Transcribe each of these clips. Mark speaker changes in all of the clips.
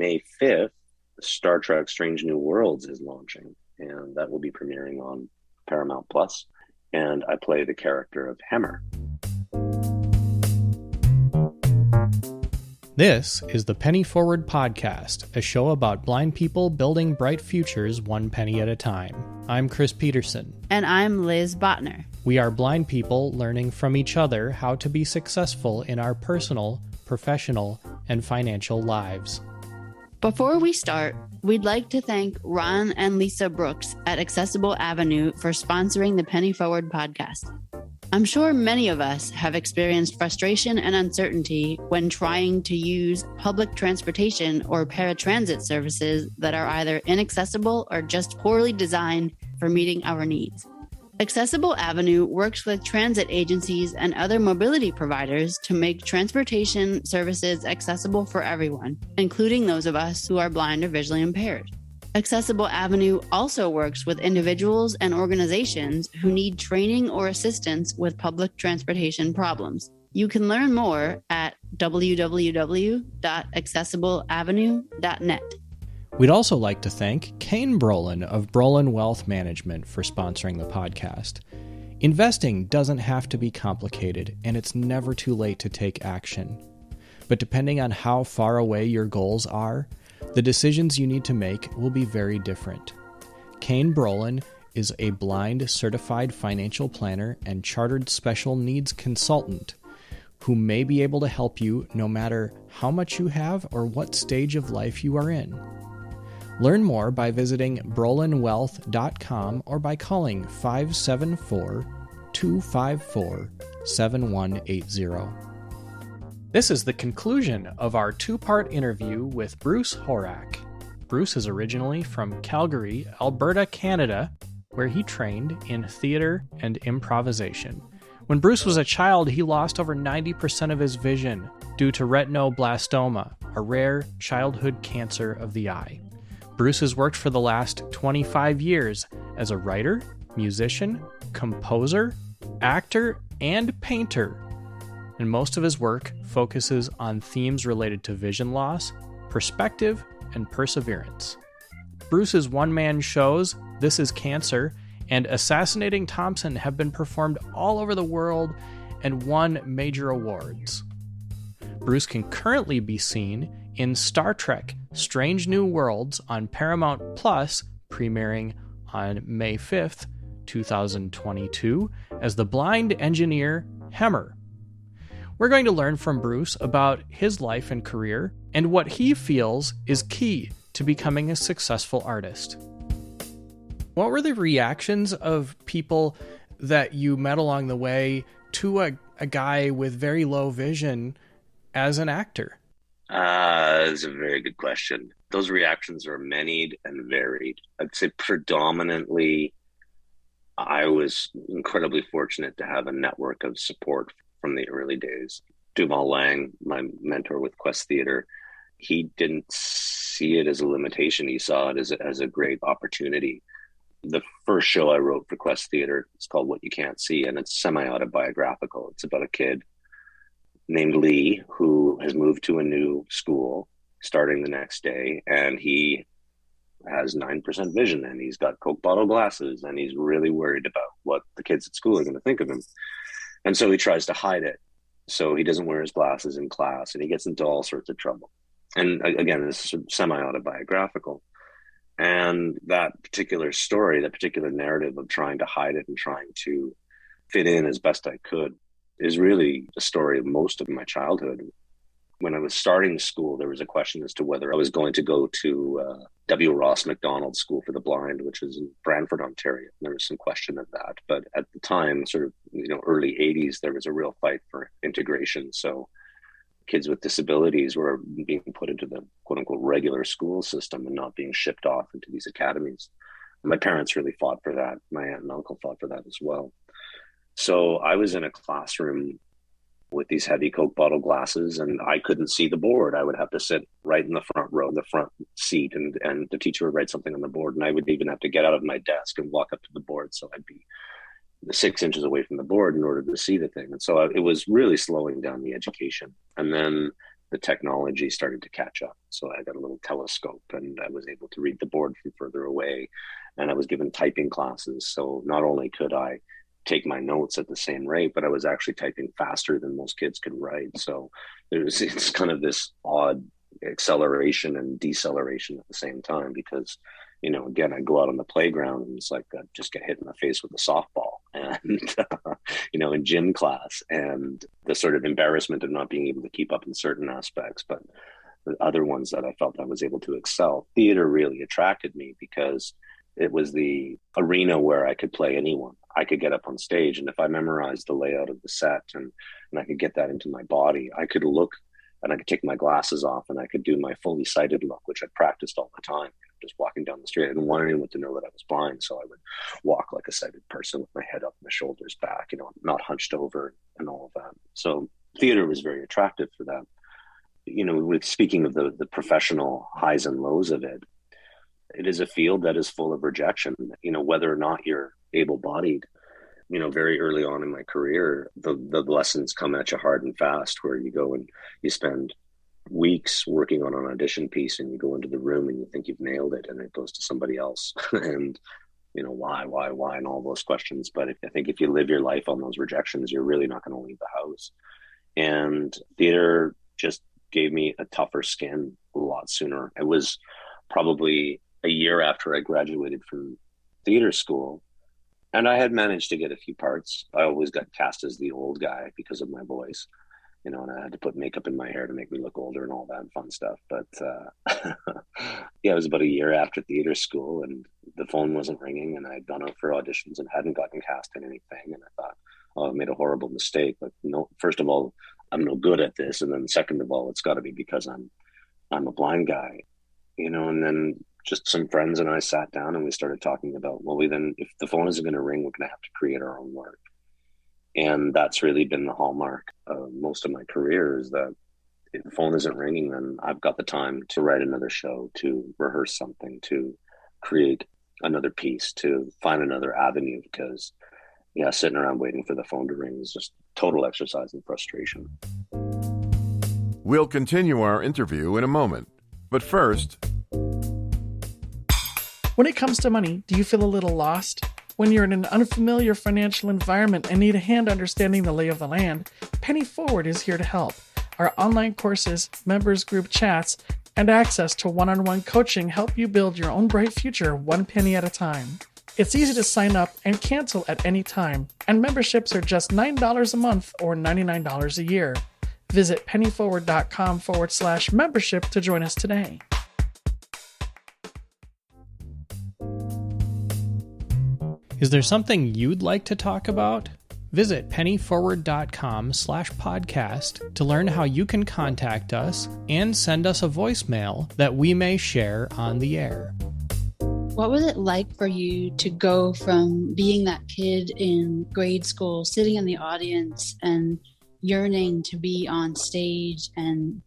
Speaker 1: May 5th, Star Trek Strange New Worlds is launching, and that will be premiering on Paramount Plus. And I play the character of Hammer.
Speaker 2: This is the Penny Forward Podcast, a show about blind people building bright futures one penny at a time. I'm Chris Peterson.
Speaker 3: And I'm Liz Botner.
Speaker 2: We are blind people learning from each other how to be successful in our personal, professional, and financial lives.
Speaker 3: Before we start, we'd like to thank Ron and Lisa Brooks at Accessible Avenue for sponsoring the Penny Forward Podcast. I'm sure many of us have experienced frustration and uncertainty when trying to use public transportation or paratransit services that are either inaccessible or just poorly designed for meeting our needs. Accessible Avenue works with transit agencies and other mobility providers to make transportation services accessible for everyone, including those of us who are blind or visually impaired. Accessible Avenue also works with individuals and organizations who need training or assistance with public transportation problems. You can learn more at www.accessibleavenue.net.
Speaker 2: We'd also like to thank Kane Brolin of Brolin Wealth Management for sponsoring the podcast. Investing doesn't have to be complicated, and it's never too late to take action. But depending on how far away your goals are, the decisions you need to make will be very different. Kane Brolin is a blind certified financial planner and chartered special needs consultant who may be able to help you no matter how much you have or what stage of life you are in. Learn more by visiting brolinwealth.com or by calling 574-254-7180. This is the conclusion of our two-part interview with Bruce Horak. Bruce is originally from Calgary, Alberta, Canada, where he trained in theater and improvisation. When Bruce was a child, he lost over 90% of his vision due to retinoblastoma, a rare childhood cancer of the eye. Bruce has worked for the last 25 years as a writer, musician, composer, actor, and painter. And most of his work focuses on themes related to vision loss, perspective, and perseverance. Bruce's one-man shows, This Is Cancer, and Assassinating Thompson have been performed all over the world and won major awards. Bruce can currently be seen in Star Trek Strange New Worlds on Paramount Plus, premiering on May 5th, 2022, as the blind engineer Hammer. We're going to learn from Bruce about his life and career and what he feels is key to becoming a successful artist. What were the reactions of people that you met along the way to a guy with very low vision as an actor?
Speaker 1: That's a very good question. Those reactions are many and varied. I'd say predominantly, I was incredibly fortunate to have a network of support from the early days. Duval Lang, my mentor with Quest Theatre, he didn't see it as a limitation. He saw it as a great opportunity. The first show I wrote for Quest Theatre is called What You Can't See, and it's semi-autobiographical. It's about a kid named Lee who has moved to a new school starting the next day, and he has 9% vision, and he's got Coke bottle glasses, and he's really worried about what the kids at school are going to think of him. And so he tries to hide it. So he doesn't wear his glasses in class, and he gets into all sorts of trouble. And again, this is semi-autobiographical. And that particular story, that particular narrative of trying to hide it and trying to fit in as best I could is really a story of most of my childhood. When I was starting school, there was a question as to whether I was going to go to W. Ross Macdonald School for the Blind, which is in Brantford, Ontario. There was some question of that. But at the time, sort of, early 80s, there was a real fight for integration. So kids with disabilities were being put into the quote unquote regular school system and not being shipped off into these academies. My parents really fought for that. My aunt and uncle fought for that as well. So I was in a classroom with these heavy Coke bottle glasses, and I couldn't see the board. I would have to sit right in the front row, the front seat, and the teacher would write something on the board, and I would even have to get out of my desk and walk up to the board. So I'd be 6 inches away from the board in order to see the thing. And so it was really slowing down the education. And then the technology started to catch up. So I got a little telescope and I was able to read the board from further away. And I was given typing classes. So not only could I take my notes at the same rate, but I was actually typing faster than most kids could write. So it's kind of this odd acceleration and deceleration at the same time, because again, I go out on the playground and it's like I just get hit in the face with a softball, and in gym class, and the sort of embarrassment of not being able to keep up in certain aspects, but the other ones that I felt I was able to excel. Theater really attracted me because it was the arena where I could play anyone. I could get up on stage, and if I memorized the layout of the set and I could get that into my body, I could look and I could take my glasses off and I could do my fully sighted look, which I practiced all the time, just walking down the street. I didn't want anyone to know that I was blind. So I would walk like a sighted person with my head up, my shoulders back, not hunched over and all of that. So theater was very attractive for that. With speaking of the professional highs and lows of it, it is a field that is full of rejection, whether or not you're able-bodied. Very early on in my career, the lessons come at you hard and fast, where you go and you spend weeks working on an audition piece and you go into the room and you think you've nailed it and it goes to somebody else. And, why, and all those questions. But I think if you live your life on those rejections, you're really not going to leave the house. And theater just gave me a tougher skin a lot sooner. It was probably a year after I graduated from theater school. And I had managed to get a few parts. I always got cast as the old guy because of my voice, and I had to put makeup in my hair to make me look older and all that fun stuff. But it was about a year after theater school, and the phone wasn't ringing, and I'd gone out for auditions and hadn't gotten cast in anything. And I thought, oh, I made a horrible mistake. But no, first of all, I'm no good at this. And then second of all, it's got to be because I'm a blind guy, and then just some friends and I sat down and we started talking about, well, then if the phone isn't going to ring, we're going to have to create our own work. And that's really been the hallmark of most of my career, is that if the phone isn't ringing, then I've got the time to write another show, to rehearse something, to create another piece, to find another avenue, because sitting around waiting for the phone to ring is just total exercise in frustration.
Speaker 4: We'll continue our interview in a moment. But first,
Speaker 5: when it comes to money, do you feel a little lost? When you're in an unfamiliar financial environment and need a hand understanding the lay of the land, Penny Forward is here to help. Our online courses, members group chats, and access to one-on-one coaching help you build your own bright future one penny at a time. It's easy to sign up and cancel at any time, and memberships are just $9 a month or $99 a year. Visit pennyforward.com/membership to join us today.
Speaker 2: Is there something you'd like to talk about? Visit pennyforward.com/podcast to learn how you can contact us and send us a voicemail that we may share on the air.
Speaker 3: What was it like for you to go from being that kid in grade school, sitting in the audience and yearning to be on stage, and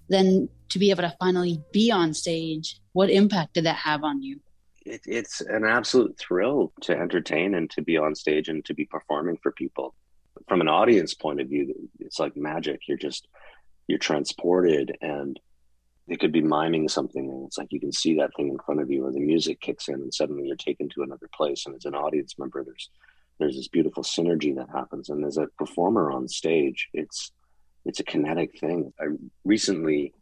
Speaker 3: then to be able to finally be on stage? What impact did that have on you?
Speaker 1: It's an absolute thrill to entertain and to be on stage and to be performing for people. From an audience point of view, it's like magic. You're transported, and they could be miming something and it's like you can see that thing in front of you, or the music kicks in and suddenly you're taken to another place. And as an audience member, there's this beautiful synergy that happens. And as a performer on stage, it's a kinetic thing. I recently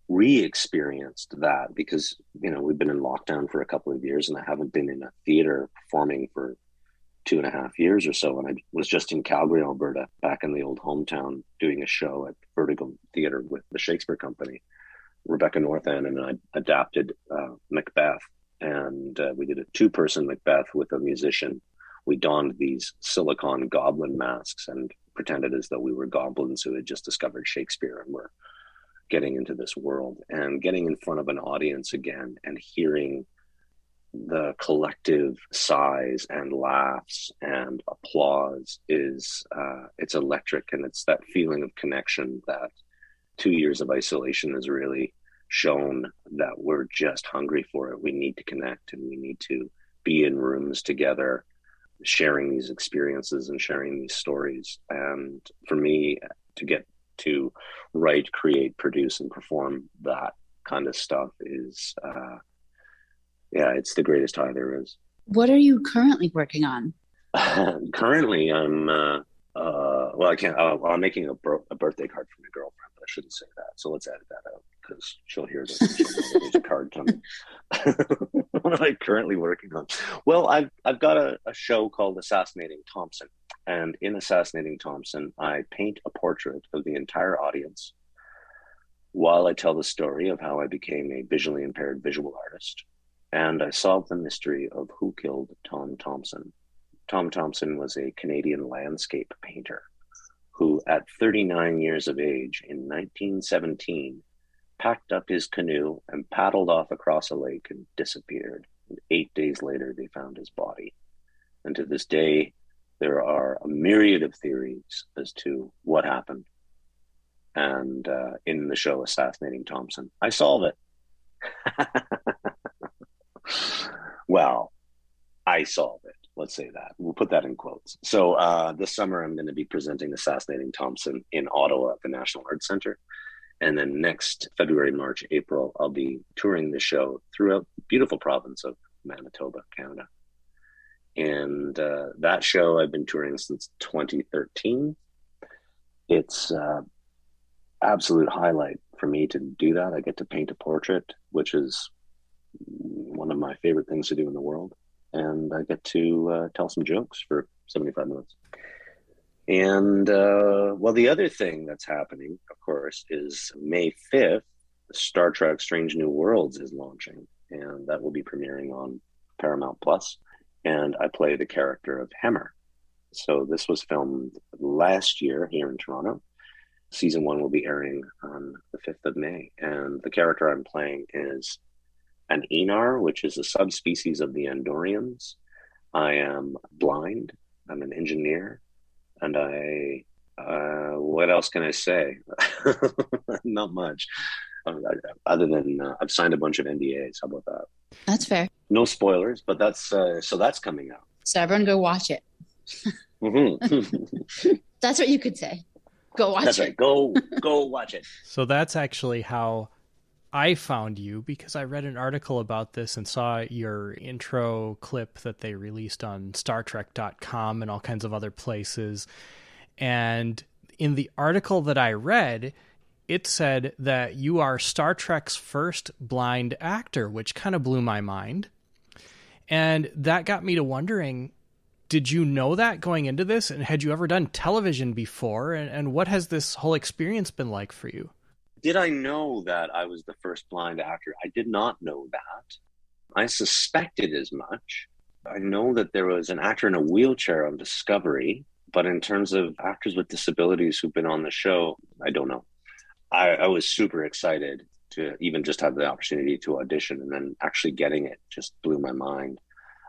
Speaker 1: re-experienced that because we've been in lockdown for a couple of years and I haven't been in a theater performing for 2.5 years or so. And I was just in Calgary, Alberta, back in the old hometown, doing a show at Vertigo Theatre with the Shakespeare Company. Rebecca Northan and I adapted Macbeth, and we did a 2-person Macbeth with a musician. We donned these silicone goblin masks and pretended as though we were goblins who had just discovered Shakespeare and were getting into this world. And getting in front of an audience again and hearing the collective sighs and laughs and applause is it's electric, and it's that feeling of connection that 2 years of isolation has really shown that we're just hungry for it. We need to connect, and we need to be in rooms together, sharing these experiences and sharing these stories. And for me to get to write, create, produce, and perform that kind of stuff is, it's the greatest high there is.
Speaker 3: What are you currently working on?
Speaker 1: Currently, I can't. I'm making a birthday card for my girlfriend, but I shouldn't say that. So let's edit that out because she'll hear this and she'll know that there's a card coming. What am I currently working on? Well, I've got a show called Assassinating Thompson, and in Assassinating Thompson, I paint a portrait of the entire audience while I tell the story of how I became a visually impaired visual artist, and I solve the mystery of who killed Tom Thompson. Tom Thompson was a Canadian landscape painter who, at 39 years of age in 1917, packed up his canoe and paddled off across a lake and disappeared. And 8 days later, they found his body. And to this day, there are a myriad of theories as to what happened. And in the show Assassinating Thompson, I solve it. Well, I solve it. Let's say that. We'll put that in quotes. So this summer, I'm going to be presenting Assassinating Thompson in Ottawa at the National Arts Centre. And then next February, March, April, I'll be touring the show throughout the beautiful province of Manitoba, Canada. And that show I've been touring since 2013. It's absolute highlight for me to do that. I get to paint a portrait, which is one of my favorite things to do in the world. And I get to tell some jokes for 75 minutes. And, the other thing that's happening, of course, is May 5th, Star Trek Strange New Worlds is launching. And that will be premiering on Paramount Plus. And I play the character of Hemmer. So this was filmed last year here in Toronto. Season 1 will be airing on the 5th of May. And the character I'm playing is an Enar, which is a subspecies of the Andorians. I am blind. I'm an engineer. And what else can I say? Not much. Other than I've signed a bunch of NDAs. How about that?
Speaker 3: That's fair.
Speaker 1: No spoilers, but that's coming out.
Speaker 3: So everyone go watch it.
Speaker 1: Mm-hmm.
Speaker 3: That's what you could say. Go watch
Speaker 1: That's
Speaker 3: it.
Speaker 1: right. Go watch it.
Speaker 2: So that's actually how I found you, because I read an article about this and saw your intro clip that they released on StarTrek.com and all kinds of other places. And in the article that I read, it said that you are Star Trek's first blind actor, which kind of blew my mind. And that got me to wondering, did you know that going into this? And had you ever done television before? And what has this whole experience been like for you?
Speaker 1: Did I know that I was the first blind actor? I did not know that. I suspected as much. I know that there was an actor in a wheelchair on Discovery, but in terms of actors with disabilities who've been on the show, I don't know. I was super excited to even just have the opportunity to audition, and then actually getting it just blew my mind.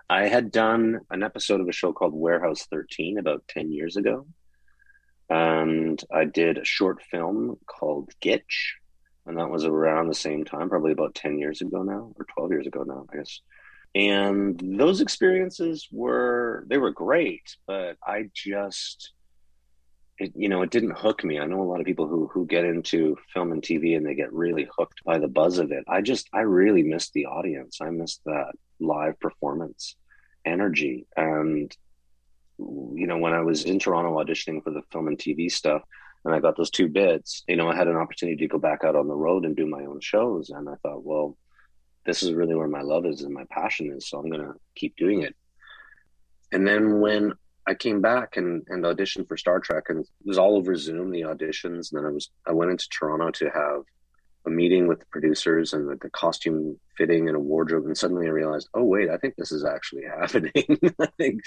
Speaker 1: I had done an episode of a show called Warehouse 13 about 10 years ago. And I did a short film called Gitch, and that was around the same time, probably about 10 years ago now, or 12 years ago now, I guess. And those experiences were great, but I just, it didn't hook me. I know a lot of people who get into film and TV and they get really hooked by the buzz of it. I really missed the audience. I missed that live performance energy. And when I was in Toronto auditioning for the film and TV stuff, and I got those 2 bits, I had an opportunity to go back out on the road and do my own shows. And I thought, well, this is really where my love is and my passion is. So I'm going to keep doing it. And then when I came back and auditioned for Star Trek, and it was all over Zoom, the auditions. And then I went into Toronto to have a meeting with the producers and the costume fitting and a wardrobe. And suddenly I realized, oh, wait, I think this is actually happening. I think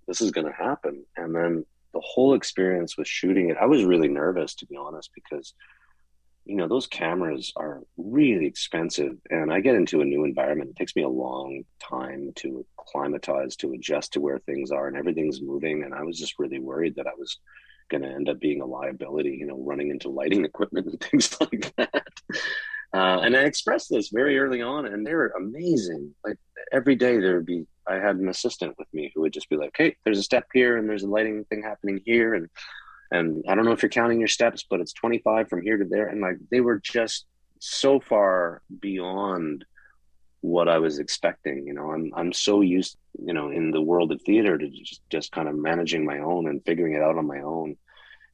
Speaker 1: this is going to happen. And then the whole experience with shooting it, I was really nervous, to be honest, because, those cameras are really expensive. And I get into a new environment. It takes me a long time to acclimatize, to adjust to where things are, and everything's moving. And I was just really worried that I was going to end up being a liability, running into lighting equipment and things like that. And I expressed this very early on, and they were amazing. Like every day I had an assistant with me who would just be like, hey, there's a step here and there's a lighting thing happening here. And And I don't know if you're counting your steps, but it's 25 from here to there. And like, they were just so far beyond what I was expecting. I'm so used, in the world of theater to just kind of managing my own and figuring it out on my own.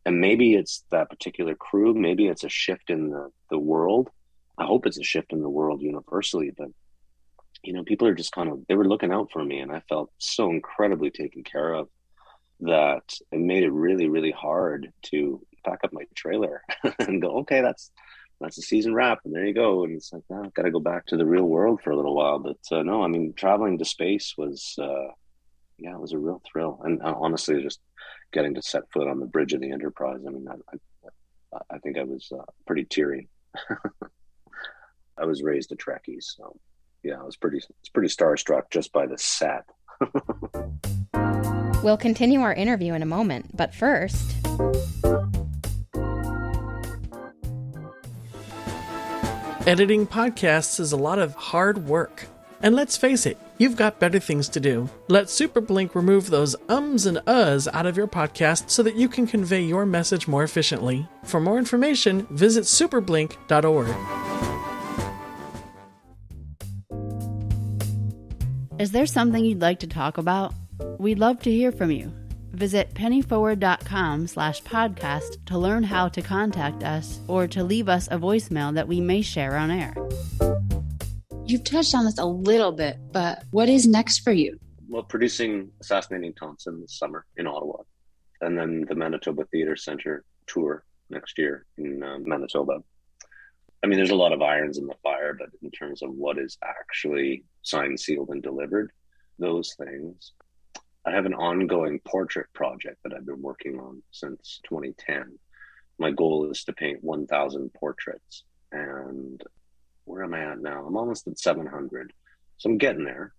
Speaker 1: And maybe it's that particular crew, maybe it's a shift in the world. I hope it's a shift in the world universally, but people are just they were looking out for me, and I felt so incredibly taken care of that it made it really, really hard to pack up my trailer and go, okay, that's the season wrap, and there you go. And it's like, oh, I've got to go back to the real world for a little while. But no, I mean, traveling to space was, it was a real thrill. And honestly, just getting to set foot on the bridge of the Enterprise, I mean, I think I was pretty teary. I was raised a Trekkie, so yeah, I was pretty starstruck just by the set.
Speaker 6: We'll continue our interview in a moment, but first...
Speaker 5: Editing podcasts is a lot of hard work. And let's face it, you've got better things to do. Let SuperBlink remove those ums and uhs out of your podcast so that you can convey your message more efficiently. For more information, visit superblink.org.
Speaker 3: Is there something you'd like to talk about? We'd love to hear from you. Visit pennyforward.com/podcast to learn how to contact us or to leave us a voicemail that we may share on air. You've touched on this a little bit, but what is next for you?
Speaker 1: Well, producing Assassinating Thompson this summer in Ottawa, and then the Manitoba Theatre Centre tour next year in Manitoba. I mean, there's a lot of irons in the fire, but in terms of what is actually signed, sealed, and delivered, those things. I have an ongoing portrait project that I've been working on since 2010. My goal is to paint 1,000 portraits. And where am I at now? I'm almost at 700. So I'm getting there,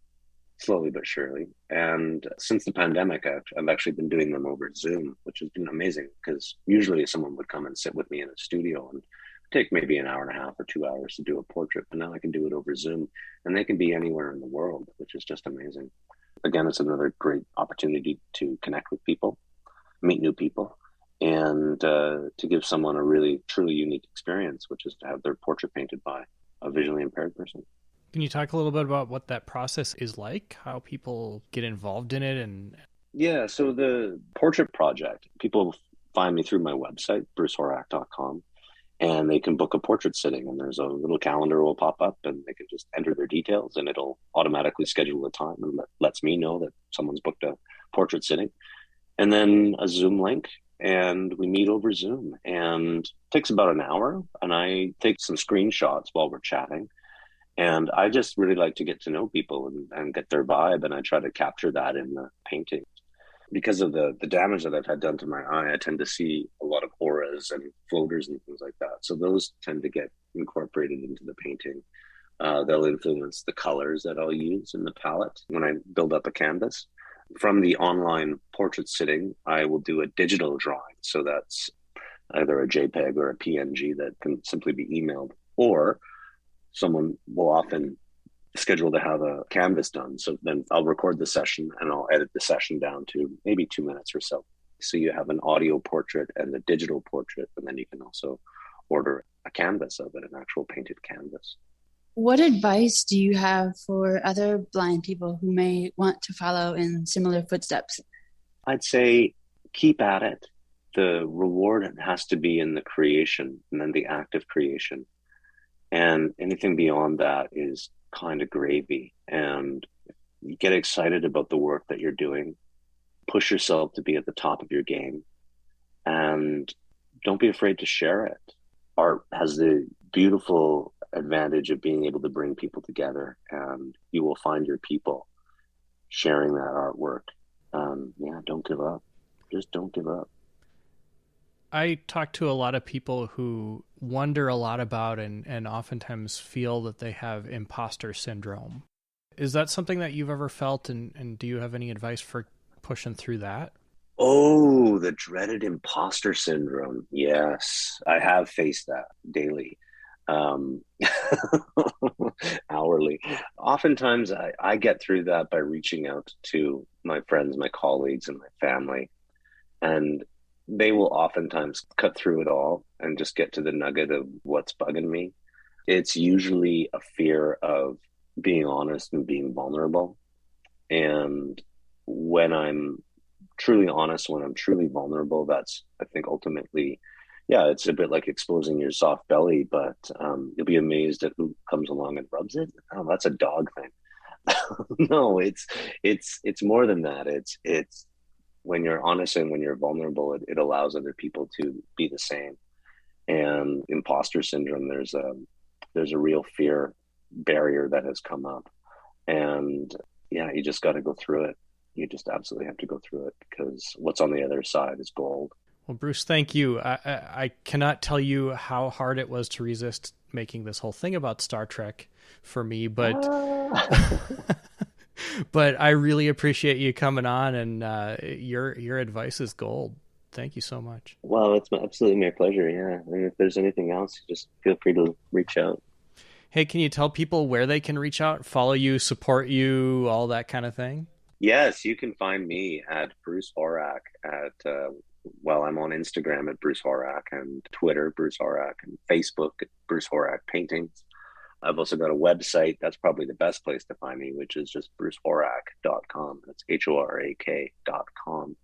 Speaker 1: slowly but surely. And since the pandemic, I've actually been doing them over Zoom, which has been amazing, because usually someone would come and sit with me in a studio and take maybe an hour and a half or 2 hours to do a portrait. But now I can do it over Zoom, and they can be anywhere in the world, which is just amazing. Again, it's another great opportunity to connect with people, meet new people, and to give someone a really, truly unique experience, which is to have their portrait painted by a visually impaired person.
Speaker 2: Can you talk a little bit about what that process is like, how people get involved in it?
Speaker 1: Yeah, so the portrait project, people find me through my website, brucehorak.com. And they can book a portrait sitting, and there's a little calendar will pop up, and they can just enter their details, and it'll automatically schedule a time and lets me know that someone's booked a portrait sitting. And then a Zoom link, and we meet over Zoom, and it takes about an hour, and I take some screenshots while we're chatting. And I just really like to get to know people and get their vibe, and I try to capture that in the painting. Because of the damage that I've had done to my eye, I tend to see a lot of auras and floaters and things like that. So those tend to get incorporated into the painting. They'll influence the colors that I'll use in the palette when I build up a canvas. From the online portrait sitting, I will do a digital drawing. So that's either a JPEG or a PNG that can simply be emailed, or someone will often schedule to have a canvas done. So then I'll record the session and I'll edit the session down to maybe 2 minutes or so. So you have an audio portrait and a digital portrait, and then you can also order a canvas of it, an actual painted canvas.
Speaker 3: What advice do you have for other blind people who may want to follow in similar footsteps?
Speaker 1: I'd say keep at it. The reward has to be in the creation and then the act of creation. And anything beyond that is kind of gravy. And you get excited about the work that you're doing. Push yourself to be at the top of your game. And don't be afraid to share it. Art has the beautiful advantage of being able to bring people together, and you will find your people sharing that artwork. Don't give up. Just don't give up.
Speaker 2: I talk to a lot of people who wonder a lot about and oftentimes feel that they have imposter syndrome. Is that something that you've ever felt, and do you have any advice for pushing through that?
Speaker 1: Oh, the dreaded imposter syndrome. Yes, I have faced that daily, hourly. Oftentimes I get through that by reaching out to my friends, my colleagues, and my family, and they will oftentimes cut through it all and just get to the nugget of what's bugging me. It's usually a fear of being honest and being vulnerable. And when I'm truly honest, when I'm truly vulnerable, that's, I think, ultimately, yeah, it's a bit like exposing your soft belly, but you'll be amazed at who comes along and rubs it. Oh, that's a dog thing. No, it's more than that. It's when you're honest and when you're vulnerable, it allows other people to be the same. And imposter syndrome, there's a real fear barrier that has come up. And yeah, you just got to go through it. You just absolutely have to go through it, because what's on the other side is gold.
Speaker 2: Well, Bruce, thank you. I cannot tell you how hard it was to resist making this whole thing about Star Trek for me, but but I really appreciate you coming on, and your advice is gold. Thank you so much.
Speaker 1: Well, it's absolutely my pleasure. Yeah, and if there's anything else, just feel free to reach out.
Speaker 2: Hey, can you tell people where they can reach out, follow you, support you, all that kind of thing?
Speaker 1: Yes, you can find me at Bruce Horak at, I'm on Instagram at Bruce Horak, and Twitter, Bruce Horak, and Facebook at Bruce Horak Paintings. I've also got a website. That's probably the best place to find me, which is just brucehorak.com. That's HORAK.com.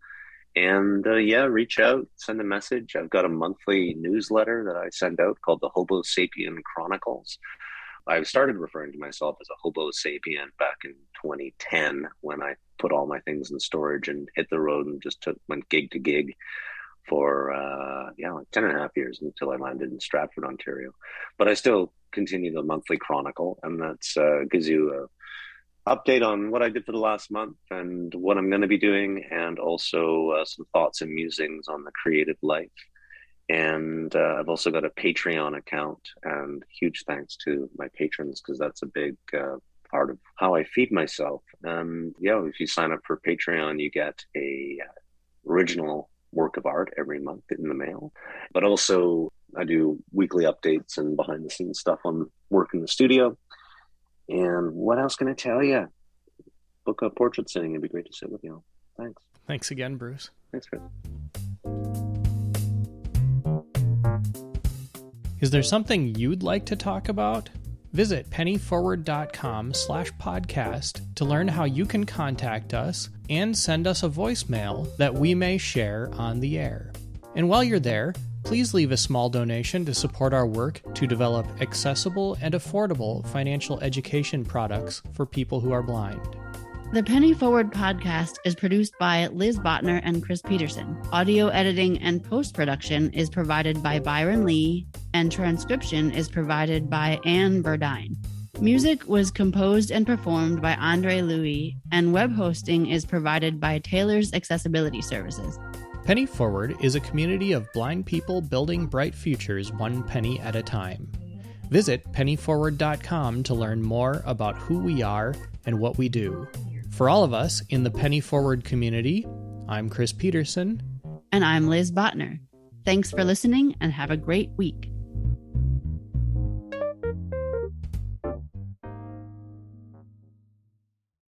Speaker 1: And reach out, send a message. I've got a monthly newsletter that I send out called the Hobo Sapien Chronicles. I started referring to myself as a Hobo Sapien back in 2010 when I put all my things in storage and hit the road and just went gig to gig for like 10 and a half years until I landed in Stratford, Ontario. But I still continue the monthly chronicle, and that's gives you a update on what I did for the last month and what I'm going to be doing, and also some thoughts and musings on the creative life. And I've also got a Patreon account, and huge thanks to my patrons, because that's a big part of how I feed myself. And if you sign up for Patreon, you get a original work of art every month in the mail. But also I do weekly updates and behind the scenes stuff on work in the studio. And what else can I tell you? Book a portrait sitting. It'd be great to sit with you. Thanks.
Speaker 2: Thanks again, Bruce.
Speaker 1: Thanks, Chris.
Speaker 2: Is there something you'd like to talk about? Visit pennyforward.com/podcast to learn how you can contact us and send us a voicemail that we may share on the air. And while you're there, please leave a small donation to support our work to develop accessible and affordable financial education products for people who are blind.
Speaker 3: The Penny Forward podcast is produced by Liz Botner and Chris Peterson. Audio editing and post-production is provided by Byron Lee, and transcription is provided by Anne Burdine. Music was composed and performed by Andre Louis, and web hosting is provided by Taylor's Accessibility Services.
Speaker 2: Penny Forward is a community of blind people building bright futures one penny at a time. Visit pennyforward.com to learn more about who we are and what we do. For all of us in the Penny Forward community, I'm Chris Peterson.
Speaker 3: And I'm Liz Botner. Thanks for listening, and have a great week.